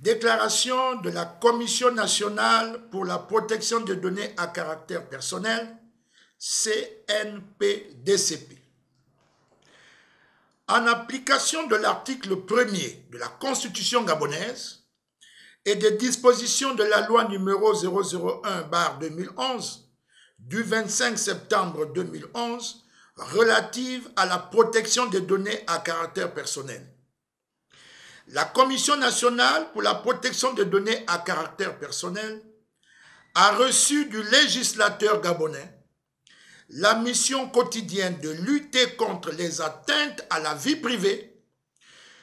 Déclaration de la Commission nationale pour la protection des données à caractère personnel, CNPDCP. En application de l'article 1er de la Constitution gabonaise et des dispositions de la loi numéro 001/2011 du 25 septembre 2011 relative à la protection des données à caractère personnel, la Commission nationale pour la protection des données à caractère personnel a reçu du législateur gabonais la mission quotidienne de lutter contre les atteintes à la vie privée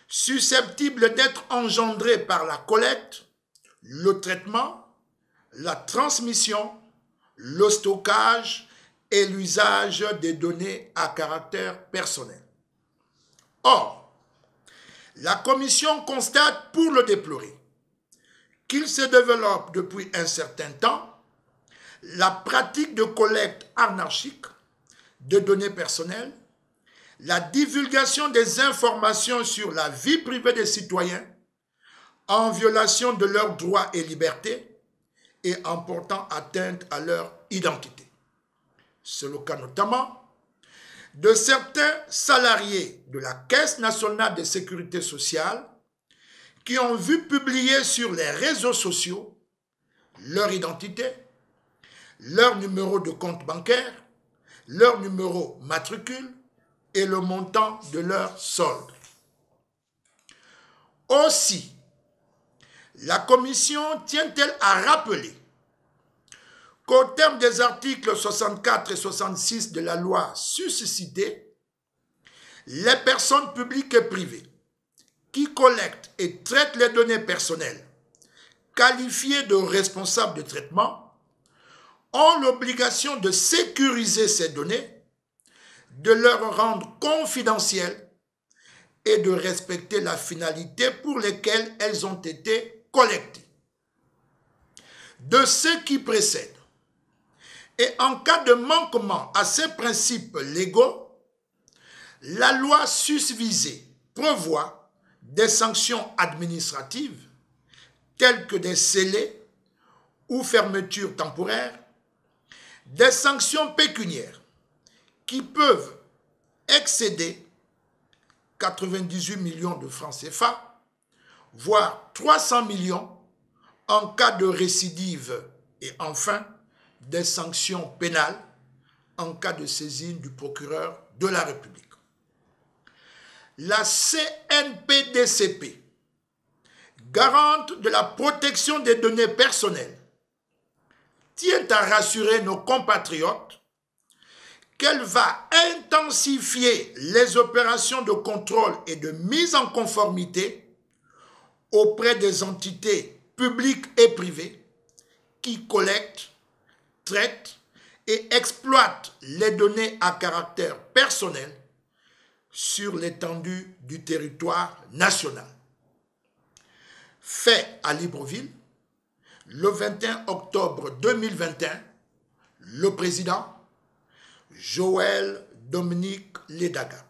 susceptibles d'être engendrées par la collecte, le traitement, la transmission, le stockage et l'usage des données à caractère personnel. Or, la Commission constate pour le déplorer qu'il se développe depuis un certain temps la pratique de collecte anarchique de données personnelles, la divulgation des informations sur la vie privée des citoyens en violation de leurs droits et libertés et en portant atteinte à leur identité. C'est le cas notamment de certains salariés de la Caisse nationale de sécurité sociale qui ont vu publier sur les réseaux sociaux leur identité, leur numéro de compte bancaire, leur numéro matricule et le montant de leur solde. Aussi, la Commission tient-elle à rappeler qu'au terme des articles 64 et 66 de la loi suscitée, les personnes publiques et privées qui collectent et traitent les données personnelles qualifiées de responsables de traitement ont l'obligation de sécuriser ces données, de leur rendre confidentielles et de respecter la finalité pour laquelle elles ont été collectées. De ce qui précède, et en cas de manquement à ces principes légaux, la loi susvisée prévoit des sanctions administratives telles que des scellés ou fermetures temporaires, des sanctions pécuniaires qui peuvent excéder 98 millions de francs CFA, voire 300 millions en cas de récidive, et enfin des sanctions pénales en cas de saisine du procureur de la République. La CNPDCP, garante de la protection des données personnelles, tient à rassurer nos compatriotes qu'elle va intensifier les opérations de contrôle et de mise en conformité auprès des entités publiques et privées qui collectent, traitent et exploitent les données à caractère personnel sur l'étendue du territoire national. Fait à Libreville, le 21 octobre 2021, le président Joël Dominique Ledaga.